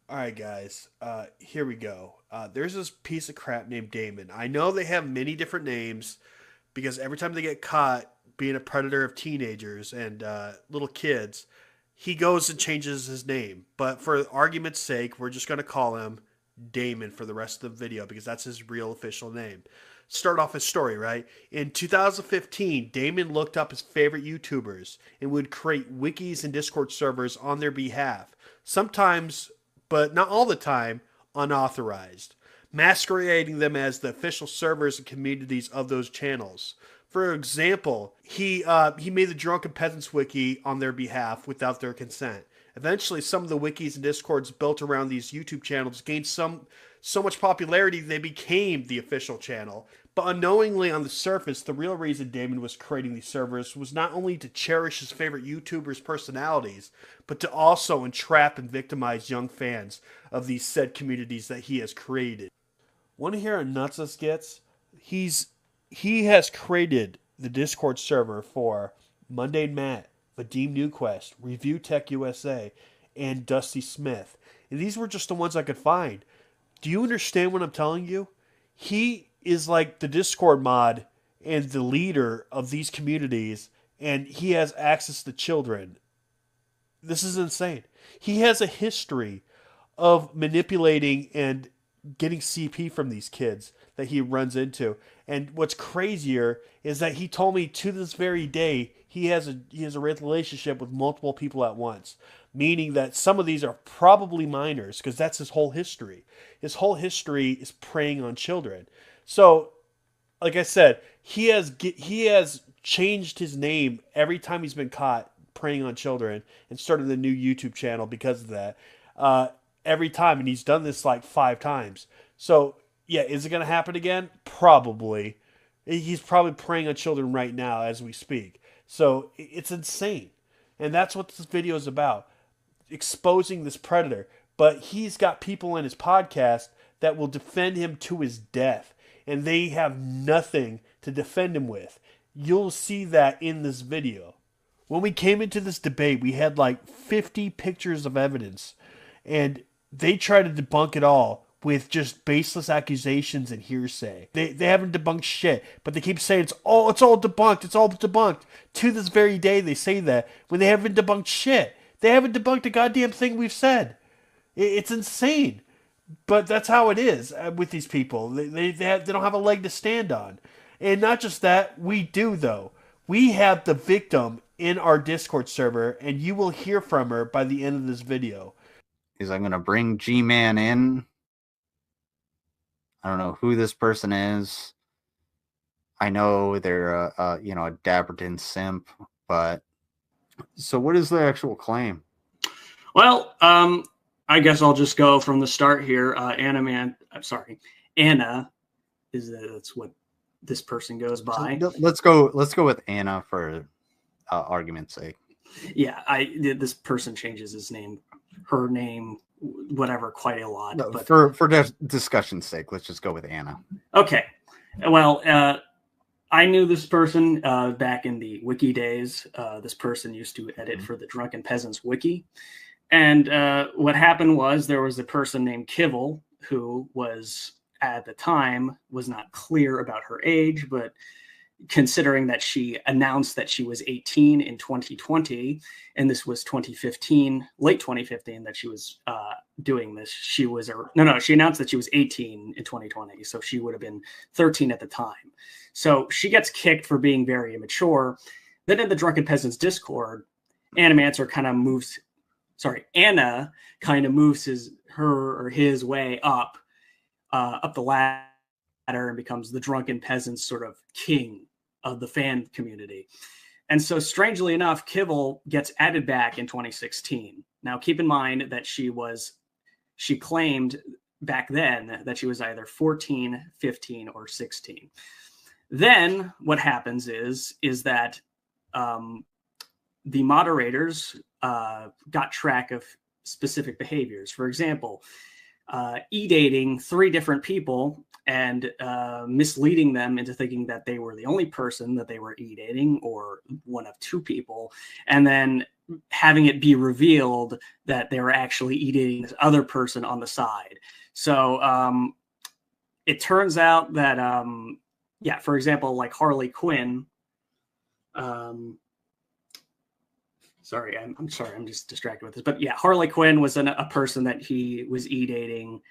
All right, guys. Here we go. There's this piece of crap named Daymon. I know they have many different names because every time they get caught being a predator of teenagers and little kids, he goes and changes his name. But for argument's sake, we're just going to call him Daymon for the rest of the video because that's his real official name. Start off his story, right? In 2015, Daymon looked up his favorite YouTubers and would create wikis and Discord servers on their behalf. Sometimes, but not all the time, unauthorized, masquerading them as the official servers and communities of those channels. For example, he made the Drunken Peasants wiki on their behalf without their consent. Eventually, some of the wikis and discords built around these YouTube channels gained so much popularity they became the official channel. But unknowingly, on the surface, the real reason Damon was creating these servers was not only to cherish his favorite YouTubers' personalities, but to also entrap and victimize young fans of these said communities that he has created. Want to hear how nuts this gets? He has created the Discord server for Mundane Matt, Vadim Newquest, Review Tech USA, and Dusty Smith. And these were just the ones I could find. Do you understand what I'm telling you? He is like the Discord mod and the leader of these communities, and he has access to children. This is insane. He has a history of manipulating and getting CP from these kids that he runs into. And what's crazier is that he told me to this very day he has a relationship with multiple people at once, meaning that some of these are probably minors because that's his whole history. His whole history is preying on children. So, like I said, he has changed his name every time he's been caught preying on children and started a new YouTube channel because of that. Uh, every time, and he's done this like 5 times. So yeah, is it going to happen again? Probably. He's probably preying on children right now as we speak. So it's insane, and that's what this video is about: exposing this predator. But he's got people in his podcast that will defend him to his death, and they have nothing to defend him with. You'll see that in this video. When we came into this debate, we had like 50 pictures of evidence, and they try to debunk it all with just baseless accusations and hearsay. They haven't debunked shit, but they keep saying it's all debunked, it's all debunked. To this very day they say that when they haven't debunked shit. They haven't debunked a goddamn thing we've said. It's insane. But that's how it is with these people. They don't have a leg to stand on. And not just that, we do though. We have the victim in our Discord server, and you will hear from her by the end of this video. Is I'm gonna bring G-Man in. I don't know who this person is. I know they're a Dapperton simp, but so what is the actual claim? Well, I guess I'll just go from the start here. Anna that's what this person goes by. Let's go with Anna for argument's sake. Yeah, this person changes her name, whatever, quite a lot. No, but for discussion's sake, let's just go with Anna. Okay. Well, I knew this person back in the wiki days. This person used to edit for the Drunken Peasants wiki. And what happened was there was a person named Kivil who was, at the time, was not clear about her age, but considering that she announced that she was 18 in 2020, and this was 2015, late 2015, that she was doing this. She announced that she was 18 in 2020, so she would have been 13 at the time. So she gets kicked for being very immature. Then in the Drunken Peasants Discord, Anna kind of moves his way up the ladder and becomes the Drunken Peasants sort of king of the fan community. And so strangely enough, Kivil gets added back in 2016. Now keep in mind that she claimed back then that she was either 14, 15, or 16. Then what happens is that the moderators got track of specific behaviors. For example, e-dating 3 different people and misleading them into thinking that they were the only person that they were e-dating, or one of 2 people, and then having it be revealed that they were actually eating this other person on the side. So it turns out that, for example, like Harley Quinn, sorry, I'm sorry, I'm just distracted with this. But yeah, Harley Quinn was a person that he was e-dating.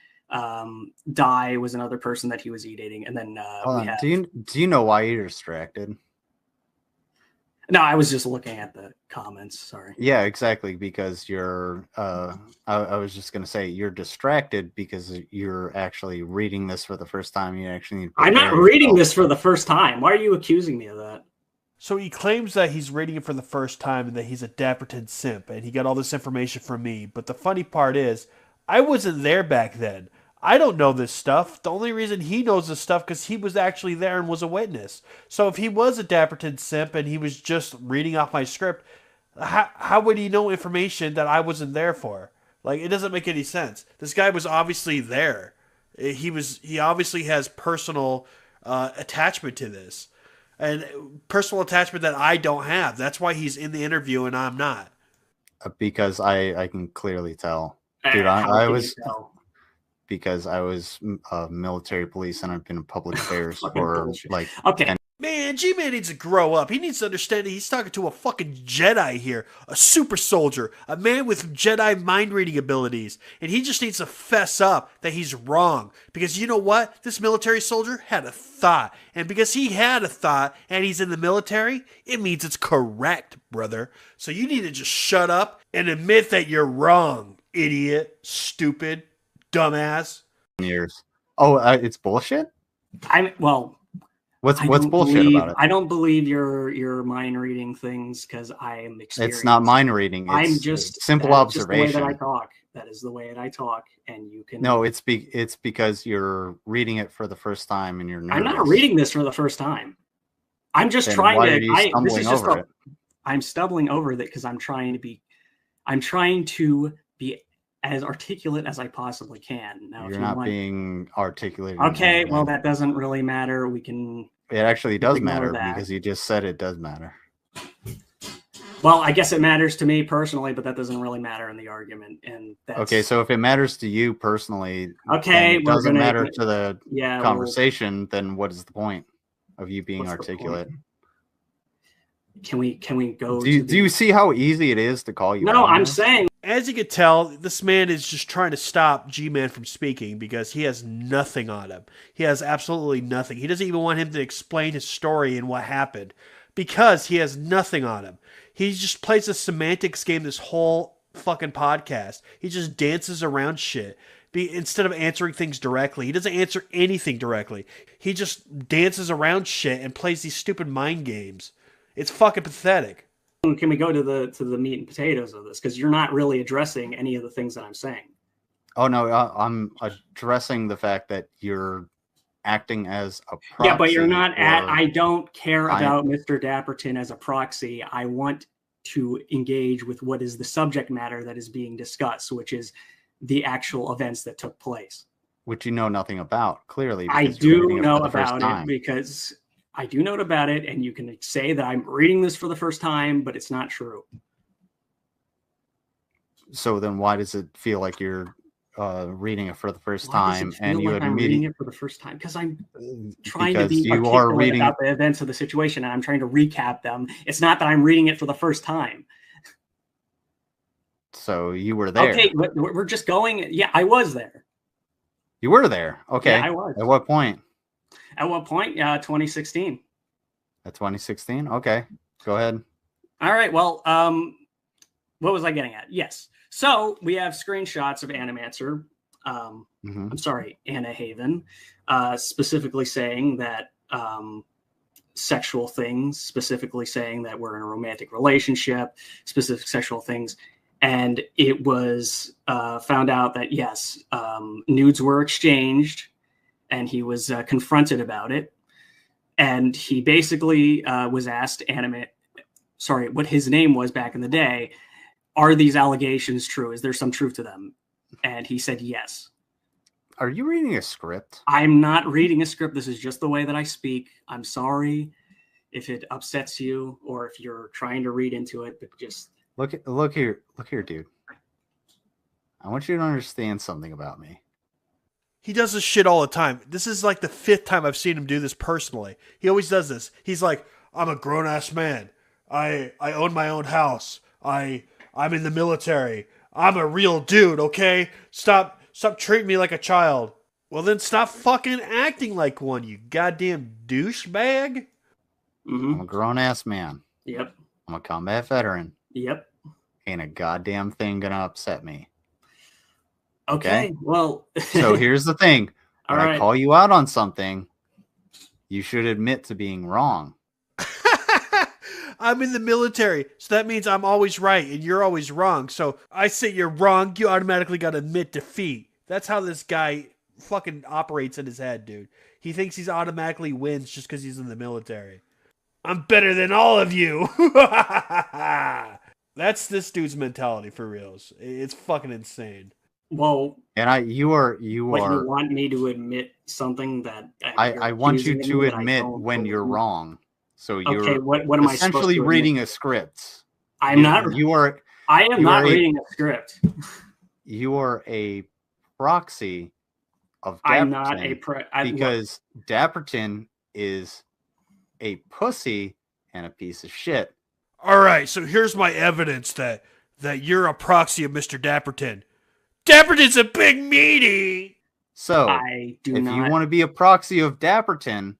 Di was another person that he was e-dating. And then do you know why you're distracted? No, I was just looking at the comments. Sorry. Yeah, exactly. Because you're, I was just going to say you're distracted because you're actually reading this for the first time. You actually need to I'm not reading this for the first time. Why are you accusing me of that? So he claims that he's reading it for the first time and that he's a Dapperton simp and he got all this information from me. But the funny part is, I wasn't there back then. I don't know this stuff. The only reason he knows this stuff because he was actually there and was a witness. So if he was a Dapperton simp and he was just reading off my script, how would he know information that I wasn't there for? Like, it doesn't make any sense. This guy was obviously there. He obviously has personal attachment to this. And personal attachment that I don't have. That's why he's in the interview and I'm not. Because I can clearly tell. Dude, I was... Because I was military police and I've been in public affairs for like... Okay. Man, G-Man needs to grow up. He needs to understand that he's talking to a fucking Jedi here. A super soldier. A man with Jedi mind-reading abilities. And he just needs to fess up that he's wrong. Because you know what? This military soldier had a thought. And because he had a thought and he's in the military, it means it's correct, brother. So you need to just shut up and admit that you're wrong, idiot, stupid, dumbass. Years. Oh, it's bullshit? What's bullshit about it? I don't believe your mind reading things because I am experienced. It's not mind reading. I'm just simple observation. Just the way that I talk. That is the way that I talk, and you can. No, it's because you're reading it for the first time and you're nervous. I'm not reading this for the first time. I'm just then trying why to. Are you stumbling over it? I'm stumbling over it because I'm trying to be as articulate as I possibly can. Now, you're not being articulate. Okay, well, that doesn't really matter. We can. It actually does matter because you just said it does matter. Well, I guess it matters to me personally, but that doesn't really matter in the argument. And that's... Okay, so if it matters to you personally, okay, it doesn't matter to the conversation. Then what is the point of you being articulate? Can we go? Do you see how easy it is to call you? No, I'm saying. As you can tell, this man is just trying to stop G-Man from speaking because he has nothing on him. He has absolutely nothing. He doesn't even want him to explain his story and what happened because he has nothing on him. He just plays a semantics game this whole fucking podcast. He just dances around shit. Instead of answering things directly. He doesn't answer anything directly. He just dances around shit and plays these stupid mind games. It's fucking pathetic. Can we go to the meat and potatoes of this? Because you're not really addressing any of the things that I'm saying. Oh no, I'm addressing the fact that you're acting as a proxy. Yeah, but you're not I don't care about Mr. Dapperton as a proxy. I want to engage with what is the subject matter that is being discussed, which is the actual events that took place. Which you know nothing about, clearly. I do know about it because I do know about it, and you can say that I'm reading this for the first time, but it's not true. So then why does it feel like you're reading it for the first time? And you I'm reading it for the first time because I'm trying to be articulate about the events of the situation, and I'm trying to recap them. It's not that I'm reading it for the first time. So you were there. Okay, we're just going. Yeah, I was there. You were there. Okay. Yeah, I was. At what point? At what point? 2016. At 2016? Okay. Go ahead. All right. Well, what was I getting at? Yes. So we have screenshots of Animancer. I'm sorry, Underhaven, specifically saying that sexual things, specifically saying that we're in a romantic relationship, specific sexual things. And it was found out that, yes, nudes were exchanged. And he was confronted about it. And he basically was asked what his name was back in the day. Are these allegations true? Is there some truth to them? And he said yes. Are you reading a script? I'm not reading a script. This is just the way that I speak. I'm sorry if it upsets you or if you're trying to read into it, but just Look here, dude. I want you to understand something about me. He does this shit all the time. This is like the 5th time I've seen him do this personally. He always does this. He's like, I'm a grown ass man. I own my own house. I'm in the military. I'm a real dude, okay? Stop treating me like a child. Well then stop fucking acting like one, you goddamn douchebag. I'm a grown ass man. Yep. I'm a combat veteran. Yep. Ain't a goddamn thing gonna upset me. Okay. Well. So here's the thing. When All I right. call you out on something, you should admit to being wrong. I'm in the military, so that means I'm always right and you're always wrong. So I say you're wrong, you automatically got to admit defeat. That's how this guy fucking operates in his head, dude. He thinks he's automatically wins just because he's in the military. I'm better than all of you. That's this dude's mentality for reals. It's fucking insane. Well, And you are. you want me to admit something that I want you to admit when you're wrong. So you're okay. What am I essentially reading a script. I'm not. You are. I am not reading a script. You are a proxy of Dapperton. I'm not a because Dapperton is a pussy and a piece of shit. All right, so here's my evidence that you're a proxy of Mr. Dapperton. Dapperton's a big meaty. So I do if not. you want to be a proxy of Dapperton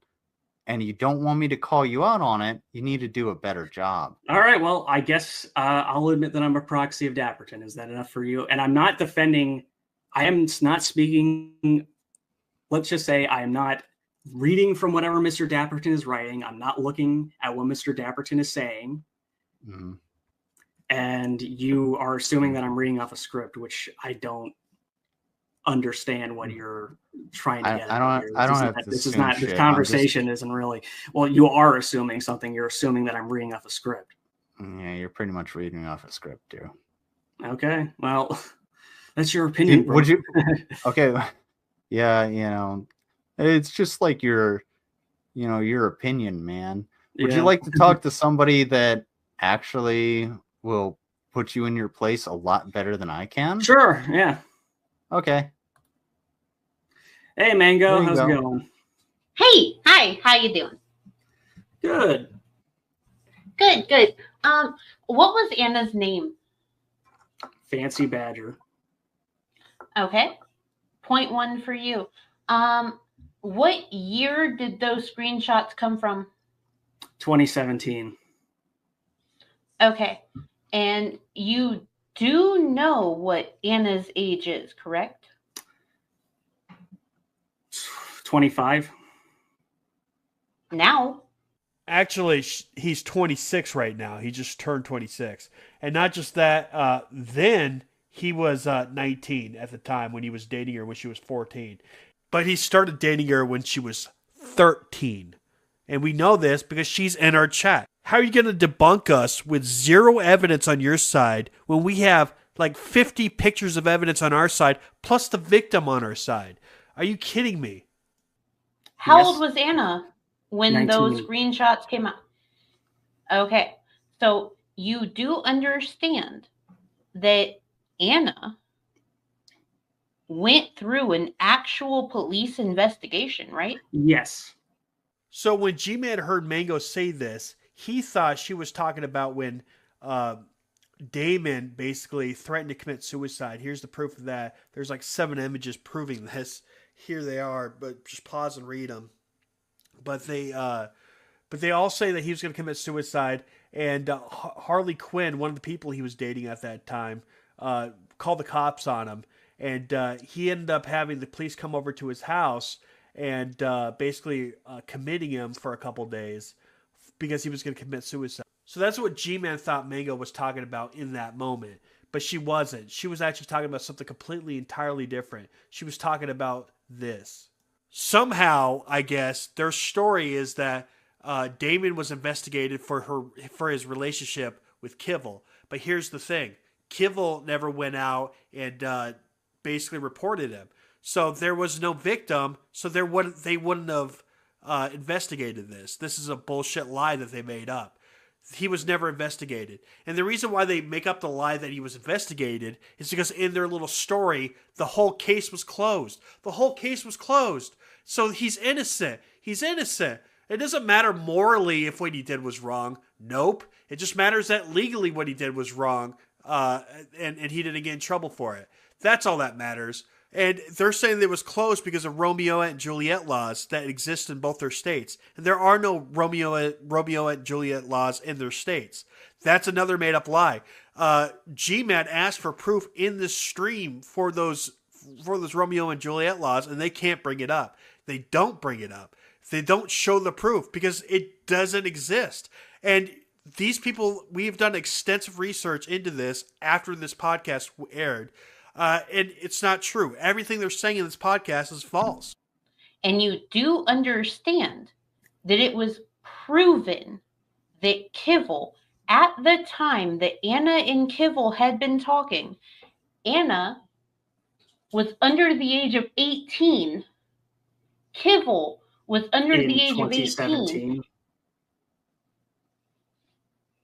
and you don't want me to call you out on it, you need to do a better job. All right, well, I guess I'll admit that I'm a proxy of Dapperton. Is that enough for you? And I'm not defending. I am not speaking. Let's just say I am not reading from whatever Mr. Dapperton is writing. I'm not looking at what Mr. Dapperton is saying. Mm-hmm. And you are assuming that I'm reading off a script, which I don't understand what you're trying to get at here. This conversation isn't really, well, you are assuming something. You're assuming that I'm reading off a script. Yeah, you're pretty much reading off a script, too. Okay, well, that's your opinion. Would you? Okay, yeah, it's just like your opinion, man. Would you like to talk to somebody that actually will put you in your place a lot better than I can? Sure, yeah. Okay. Hey, Mango, how's it going? Hey, hi, how you doing? Good. Good. What was Anna's name? Fancy Badger. Okay. Point 1 for you. What year did those screenshots come from? 2017. Okay. And you do know what Anna's age is, correct? 25. Now? Actually, he's 26 right now. He just turned 26. And not just that, then he was 19 at the time when he was dating her when she was 14. But he started dating her when she was 13. And we know this because she's in our chat. How are you going to debunk us with zero evidence on your side when we have like 50 pictures of evidence on our side plus the victim on our side? Are you kidding me? How old was Anna when 19. those screenshots came out? Okay. So you do understand that Anna went through an actual police investigation, right? Yes. So when G-Man heard Mango say this, he thought she was talking about when Daymon basically threatened to commit suicide. Here's the proof of that. There's like 7 images proving this. Here they are, but just pause and read them. But they all say that he was going to commit suicide. And Harley Quinn, one of the people he was dating at that time, called the cops on him. And he ended up having the police come over to his house and basically committing him for a couple days because he was going to commit suicide. So that's what G-Man thought Mango was talking about in that moment. But she wasn't. She was actually talking about something completely, entirely different. She was talking about this. Somehow, I guess, their story is that Daymon was investigated for his relationship with Kivel. But here's the thing. Kivel never went out and basically reported him. So there was no victim, so they wouldn't have investigated this. This is a bullshit lie that they made up. he was never investigated. And the reason why they make up the lie that he was investigated is because in their little story, the whole case was closed. The whole case was closed. So he's innocent. He's innocent. It doesn't matter morally if what he did was wrong. Nope. It just matters that legally what he did was wrong, and he didn't get in trouble for it. That's all that matters. And they're saying that it was closed because of Romeo and Juliet laws that exist in both their states. And there are no Romeo and Juliet laws in their states. That's another made-up lie. G-Man asked for proof in the stream for those Romeo and Juliet laws, and they can't bring it up. They don't bring it up. They don't show the proof because it doesn't exist. And these people, we've done extensive research into this after this podcast aired. And it's not true. Everything they're saying in this podcast is false. And you do understand that it was proven that Kivil, at the time that Anna and Kivil had been talking, Anna was under the age of 18. Kivil was under the age of 18.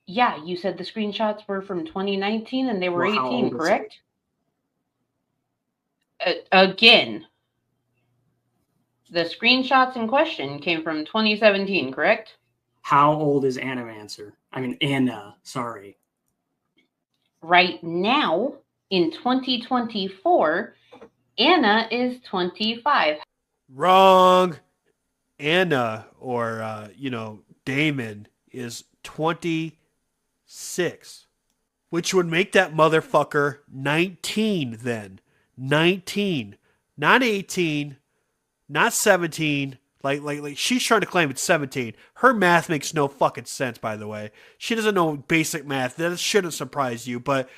Yeah, you said the screenshots were from 2019 and they were 18, correct? Again, the screenshots in question came from 2017, correct? How old is Anna, sorry. Right now, in 2024, Anna is 25. Wrong. Anna, or, Daymon, is 26. Which would make that motherfucker 19 then. 19, not 18, not 17. Like she's trying to claim it's 17. Her math makes no fucking sense, by the way. She doesn't know basic math. That shouldn't surprise you, but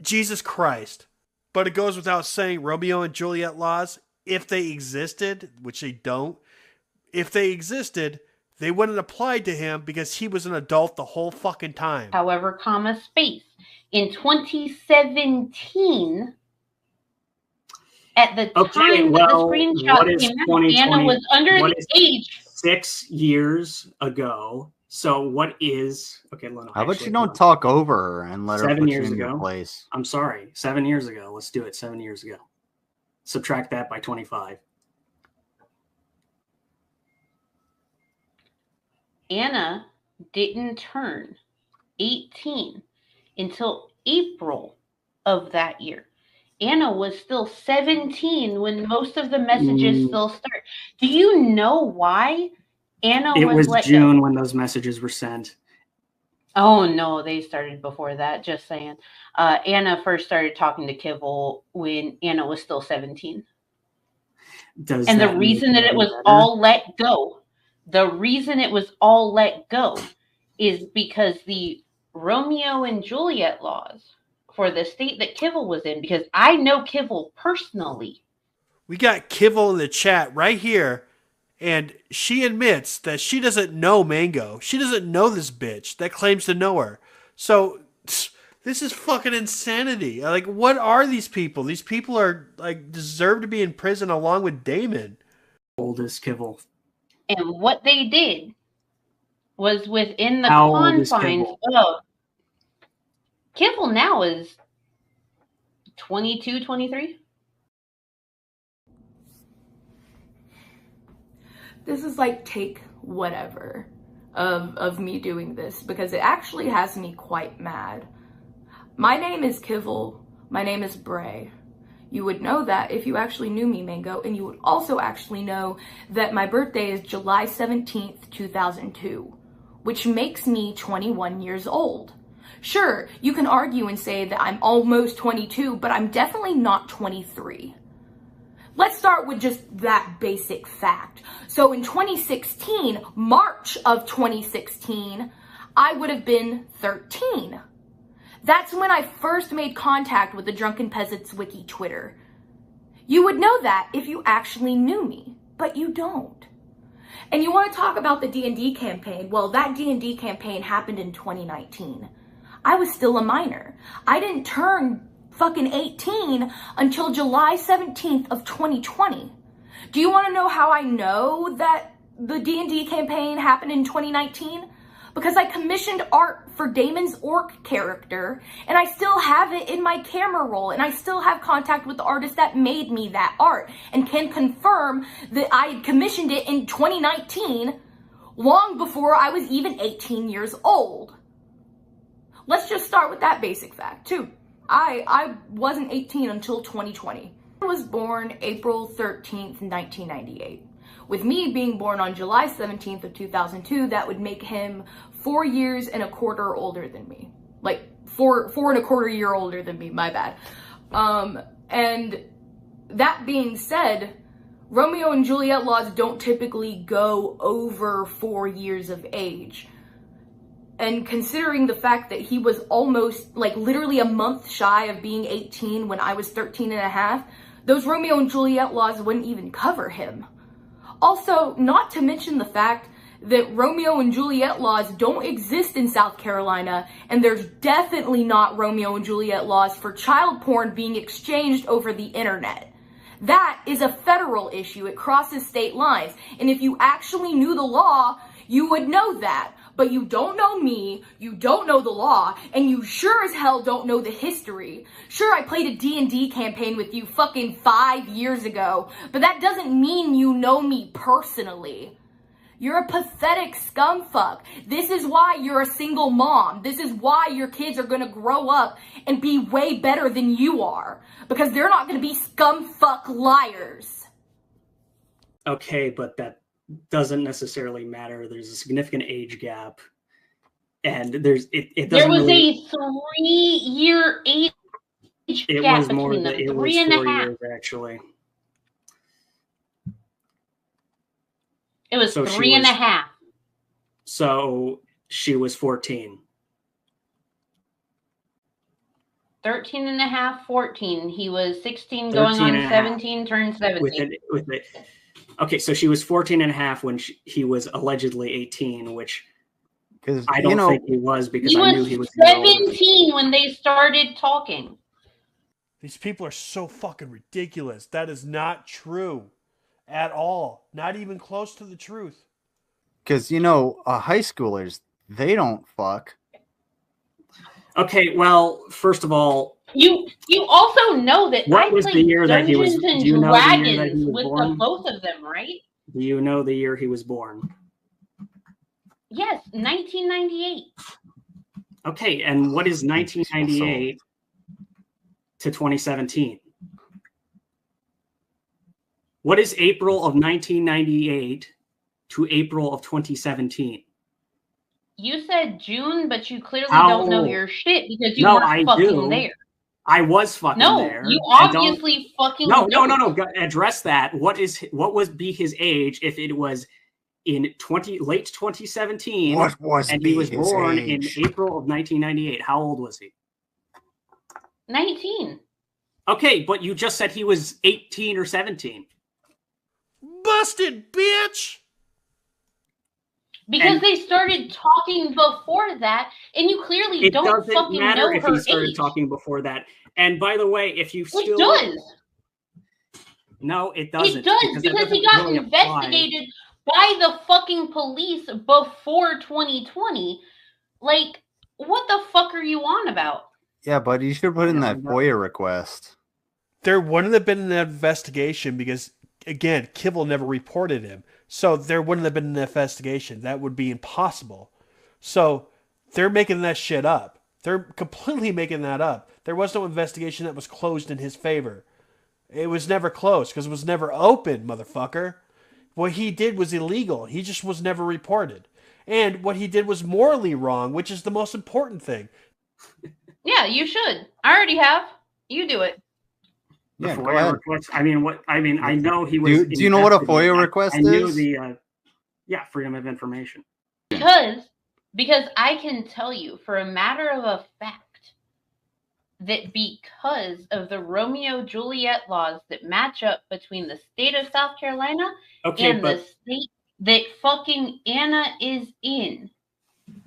Jesus Christ. But it goes without saying, Romeo and Juliet laws, if they existed, which they don't, if they existed, they wouldn't apply to him because he was an adult the whole fucking time. However, space. In 2017... At the time that the screenshot came out, Anna was under the age. 6 years ago. So what is... Okay, how about you don't talk over her and let her put you in your place? I'm sorry. 7 years ago. Let's do it. 7 years ago. Subtract that by 25. Anna didn't turn 18 until April of that year. Anna was still 17 when most of the messages still start. Do you know why Anna was let June go? When those messages were sent. Oh, no, they started before that, just saying. Anna first started talking to Kivil when Anna was still 17. And the reason that it was all let go, is because the Romeo and Juliet laws for the state that Kivil was in, because I know Kivil personally. We got Kivil in the chat right here, and she admits that she doesn't know Mango. She doesn't know this bitch that claims to know her. So this is fucking insanity. Like, what are these people? These people are deserve to be in prison along with Daymon. Oldest Kivil. And what they did was within the confines of Kivil now is 22, 23. This is like take whatever of me doing this because it actually has me quite mad. My name is Kivil. My name is Bray. You would know that if you actually knew me, Mango, and you would also actually know that my birthday is July 17th, 2002, which makes me 21 years old. Sure, you can argue and say that I'm almost 22, but I'm definitely not 23. Let's start with just that basic fact. So in 2016, March of 2016, I would have been 13. That's when I first made contact with the Drunken Peasants Wiki Twitter. You would know that if you actually knew me, but you don't. And you want to talk about the D&D campaign? Well, that D&D campaign happened in 2019. I was still a minor. I didn't turn fucking 18 until July 17th of 2020. Do you want to know how I know that the D&D campaign happened in 2019? because I commissioned art for Daymon's orc character, and I still have it in my camera roll, and I still have contact with the artist that made me that art, and can confirm that I commissioned it in 2019, long before I was even 18 years old. Let's just start with that basic fact, too. I wasn't 18 until 2020. I was born April 13th, 1998. With me being born on July 17th of 2002, that would make him 4 years and a quarter older than me. Like, four and a quarter year older than me, my bad. And that being said, Romeo and Juliet laws don't typically go over 4 years of age. And considering the fact that he was almost, like, literally a month shy of being 18 when I was 13 and a half, those Romeo and Juliet laws wouldn't even cover him. Also, not to mention the fact that Romeo and Juliet laws don't exist in South Carolina, and there's definitely not Romeo and Juliet laws for child porn being exchanged over the internet. That is a federal issue. It crosses state lines. And if you actually knew the law, you would know that. But you don't know me, you don't know the law, and you sure as hell don't know the history. Sure, I played a D&D campaign with you fucking 5 years ago, but that doesn't mean you know me personally. You're a pathetic scumfuck. This is why you're a single mom. This is why your kids are gonna grow up and be way better than you are. Because they're not gonna be scumfuck liars. Okay, but that doesn't necessarily matter. There's a significant age gap, and it doesn't. There was really, a 3-year age gap between them. It was 3 and a 4 half. years, actually. It was So 3 and a half. So she was 14. 13 and a half, 14. He was 16 going on 17, turned 17. Okay, so she was 14 and a half when he was allegedly 18, which I don't think he was, because I knew he was 17 when they started talking. These people are so fucking ridiculous. That is not true at all. Not even close to the truth. Because, high schoolers, they don't fuck. Okay, well, first of all, you also know that what I was played the year that he was? Dungeons Do you and know the year that Dragons he was with born? the both of them, right? Do you know the year he was born? Yes, 1998. Okay, and what is 1998 to 2017? What is April of 1998 to April of 2017? You said June, but you clearly don't know your shit because you weren't fucking there. I was fucking there. No, you obviously fucking No. Address that. What would be his age if it was in late 2017? What was and he was born age? in April of 1998? How old was he? 19. Okay, but you just said he was 18 or 17. Busted, bitch! Because they started talking before that, and you clearly don't fucking know her age. It doesn't matter if he started talking before that. And by the way, if you still... It does. No, it doesn't. It does, because he got investigated by the fucking police before 2020. Like, what the fuck are you on about? Yeah, but you should put in that FOIA request. There wouldn't have been an investigation because, again, Kibble never reported him. So there wouldn't have been an investigation. That would be impossible. So they're making that shit up. They're completely making that up. There was no investigation that was closed in his favor. It was never closed because it was never open, motherfucker. What he did was illegal. He just was never reported. And what he did was morally wrong, which is the most important thing. Yeah, you should. I already have. You do it. Yeah, go ahead. I know he was. Do you know what a FOIA request is? I knew the Freedom of Information. Because I can tell you for a matter of a fact that because of the Romeo-Juliet laws that match up between the state of South Carolina and the state that fucking Anna is in,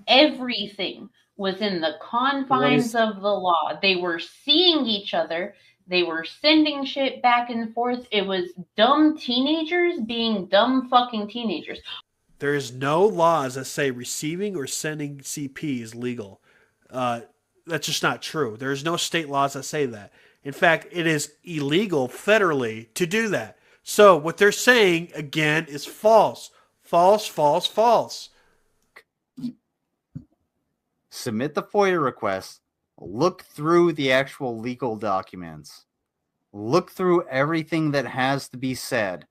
everything was in the confines of the law. They were seeing each other. They were sending shit back and forth. It was dumb teenagers being dumb fucking teenagers. There is no laws that say receiving or sending CP is legal. That's just not true. There's no state laws that say that. In fact, it is illegal federally to do that. So what they're saying, again, is false. False, false, false. Submit the FOIA request. Look through the actual legal documents. Look through everything that has to be said.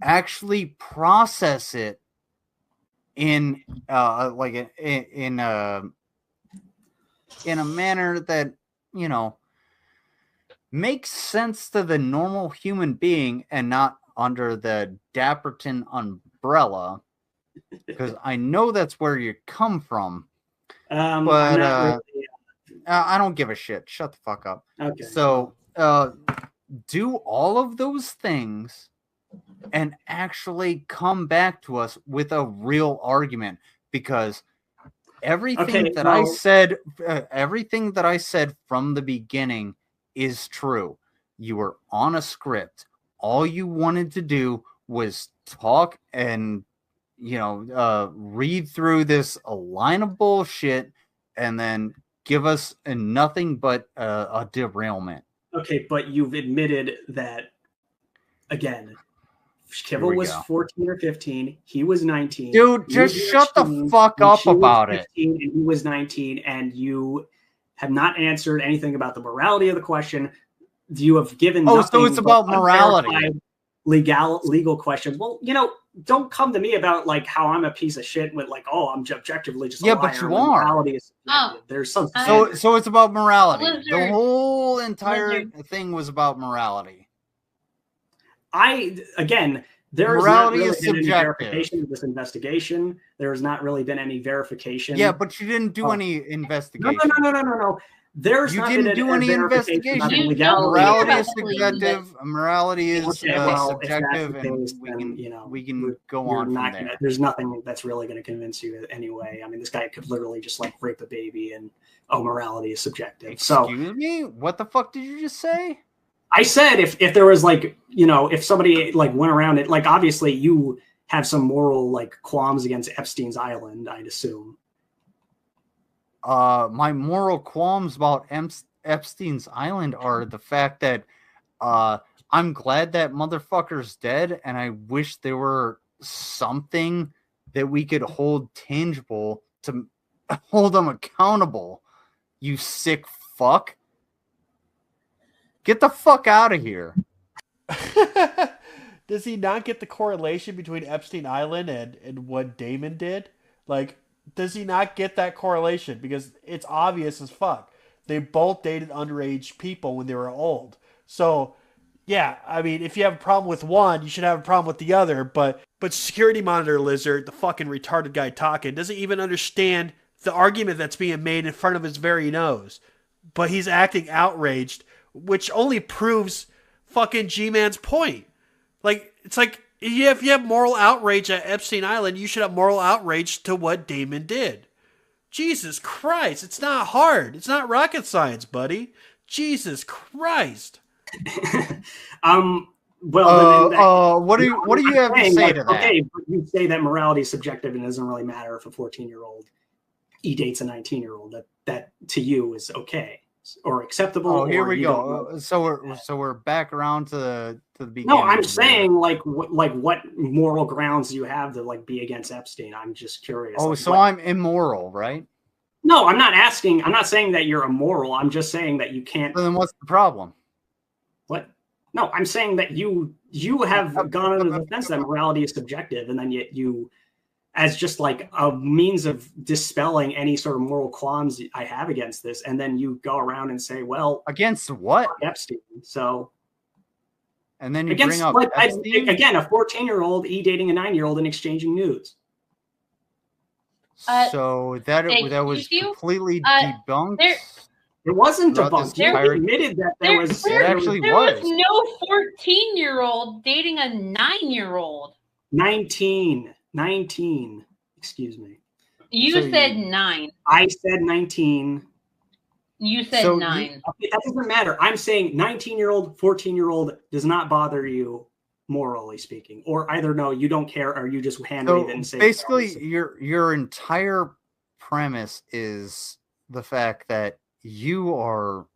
Actually process it in a manner that, you know, makes sense to the normal human being and not under the Dapperton umbrella, because I know that's where you come from. But I don't give a shit. Shut the fuck up. Okay. So do all of those things and actually come back to us with a real argument, because everything that I said from the beginning is true. You were on a script. All you wanted to do was talk and, you know, read through this line of bullshit and then give us nothing but a derailment. Okay, but you've admitted that, again, Kibble was 14 or 15. He was 19. Dude, just shut the fuck up about it. And he was 19, and you have not answered anything about the morality of the question. You have given nothing. So it's about morality. Legal questions. Well, you know, don't come to me about like how I'm a piece of shit with like, oh, I'm objectively just a liar. But you are. Morality is there's some. So it's about morality. Lizard. The whole entire thing was about morality. There has not really been any verification of this investigation. There has not really been any verification. Yeah, but you didn't do any investigation. No. You didn't do any investigation. Morality is subjective. Morality is subjective, and we can go on from there. There's nothing that's really going to convince you anyway. I mean, this guy could literally just like rape a baby, and morality is subjective. Excuse me? What the fuck did you just say? I said if there was like, you know, if somebody like went around it, like obviously you have some moral like qualms against Epstein's Island, I'd assume. My moral qualms about Epstein's Island are the fact that I'm glad that motherfucker's dead, and I wish there were something that we could hold tangible to hold him accountable. You sick fuck. Get the fuck out of here. Does he not get the correlation between Epstein Island and what Daymon did? Like, does he not get that correlation? Because it's obvious as fuck. They both dated underage people when they were old. So, yeah, I mean, if you have a problem with one, you should have a problem with the other. But Security Monitor Lizard, the fucking retarded guy talking, doesn't even understand the argument that's being made in front of his very nose. But he's acting outraged, which only proves fucking G-Man's point. Like, it's like, if you have moral outrage at Epstein Island, you should have moral outrage to what Daymon did. Jesus Christ, it's not hard. It's not rocket science, buddy. Jesus Christ. What do you have to say to that? Okay, but you say that morality is subjective and it doesn't really matter if a 14-year-old dates a 19-year-old. That to you is okay or acceptable. Oh, here we go. So we're back around to the beginning. No, I'm saying like what moral grounds do you have to like be against Epstein? I'm just curious. Oh, like, so I'm immoral, right? No, I'm not asking. I'm not saying that you're immoral. I'm just saying that you can't. So then what's the problem? What? No, I'm saying that you have gone into the defense that morality is subjective, and then yet you, as just like a means of dispelling any sort of moral qualms I have against this, and then you go around and say, well, against what? Epstein. So, and then you bring up Epstein? Again, a 14-year-old dating a 9-year-old and exchanging nudes. So that was completely debunked. It wasn't debunked. You admitted that there was no 14-year-old dating a 9-year-old. 19. Excuse me. You said 9. I said 19. You said 9. Okay, that doesn't matter. I'm saying 19-year-old, 14-year-old does not bother you morally speaking, or either no, you don't care, or you just hand wave it and say. Basically, your entire premise is the fact that you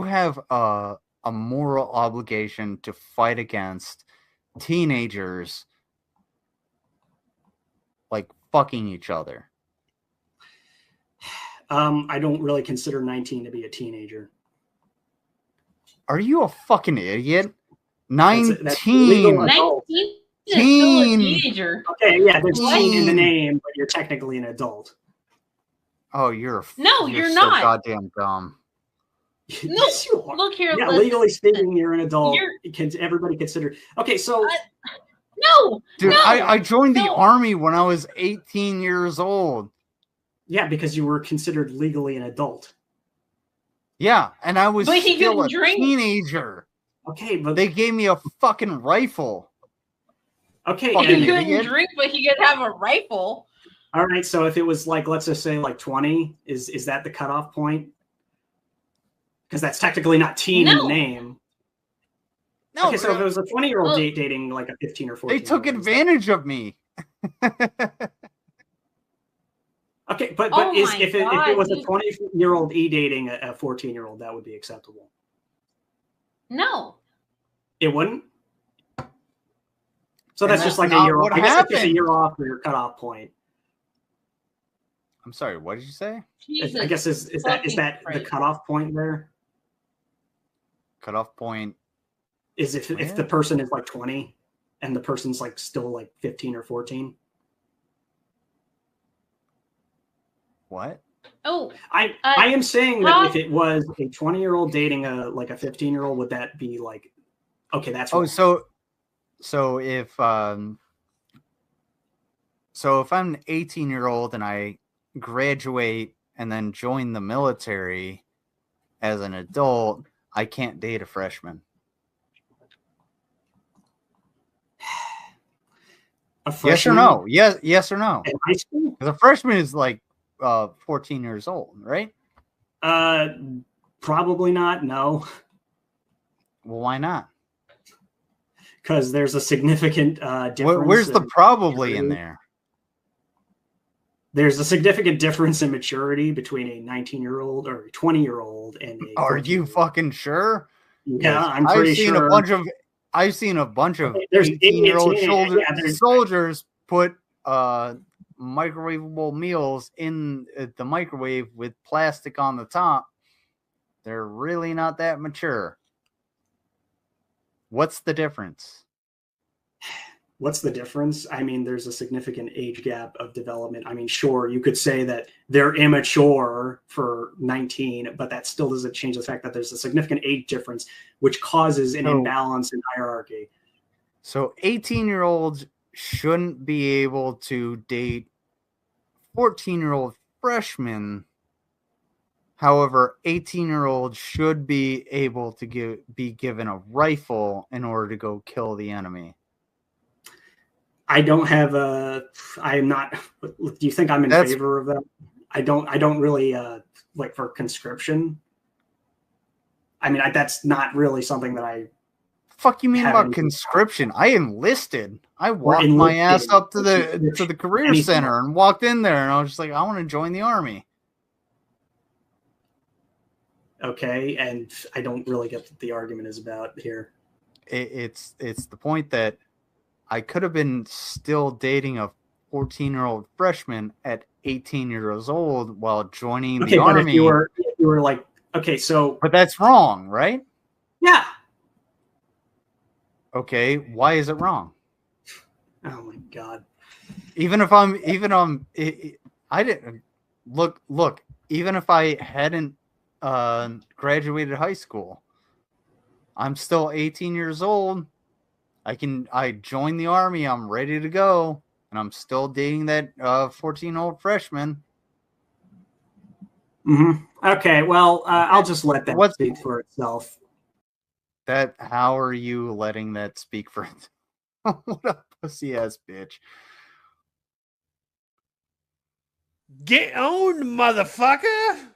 have a moral obligation to fight against teenagers like fucking each other. I don't really consider 19 to be a teenager. Are you a fucking idiot? That's legal 19. adult. 19 is still a teenager. Okay, yeah, there's teen in the Teen. name, but you're technically an adult. Oh, you're you're so not. goddamn dumb. No, Yes, you are. look here. Yeah, listen. legally speaking, you're an adult. You're- Everybody consider. Okay, so No, Dude, no, I joined the no. army when I was 18 years old. yeah, because you were considered legally an adult. Yeah, and I was But he still couldn't a drink. teenager. Okay, but They gave me a fucking rifle. okay, fucking He and- idiot. couldn't drink, but he could have a rifle. all right. So if it was like, let's just say like 20, is that the cutoff point? Because that's technically not teen in the No. name. No, Okay, so if it was a 20-year-old Well- dating like a 15 or 14, they took advantage of me. Okay, but Oh my if it God, was a you- 20-year-old dating a 14-year-old, that would be acceptable. No. It wouldn't. So And that's that's just like a not year off. what I guess it's just a happened. year off for your cutoff point. I'm sorry, what did you say? Jesus I guess is that fucking the Christ. cutoff point there? Cutoff point. Is if Where? the person is like 20 and the person's like still like 15 or 14. What? Oh, I am saying that if it was a 20-year-old dating a 15-year-old, would that be like okay? That's Oh, wrong. so if I'm an 18-year-old and I graduate and then join the military as an adult, I can't date a freshman. a Yes or freshman no? Yes or no? in high school? Because a freshman is like 14 years old, right? Probably not. No, Well, why not? because there's a significant difference. Where's the in probably in maturity. there? There's a significant difference in maturity between a 19-year-old or a 20-year-old and a. Are you 14-year-old. fucking sure? Yeah, 'Cause I'm pretty sure. I've seen a bunch of Okay, there's 18-year-old idiots, yeah, there's- soldiers put microwavable meals in the microwave with plastic on the top. They're really not that mature. What's the difference? What's the difference? I mean, there's a significant age gap of development. I mean, sure, you could say that they're immature for 19, but that still doesn't change the fact that there's a significant age difference, which causes an So- imbalance in hierarchy. So 18-year-olds shouldn't be able to date 14-year-old freshmen. However, 18-year-olds should be able to be given a rifle in order to go kill the enemy. I don't have a. I am not. Do you think I'm in That's- favor of that? I don't really like for conscription. I mean, that's not really something that I. Fuck you mean Have about any- conscription? I enlisted. I walked my ass enlisted. up to the career Anything. center and walked in there, and I was just like, I want to join the army. Okay, and I don't really get what the argument is about here. It's the point that I could have been still dating a 14-year-old freshman at 18 years old while joining Okay, the but army. if you were like, okay, so But that's wrong, right? yeah. Okay, why is it wrong? Oh my god. I didn't look. Even if I hadn't graduated high school, I'm still 18 years old. I joined the army. I'm ready to go, and I'm still dating that 14-year-old freshman. Mm-hmm. Okay, well, I'll just let that What's- speak for itself. How are you letting that speak for it? What a pussy ass bitch. Get on, motherfucker!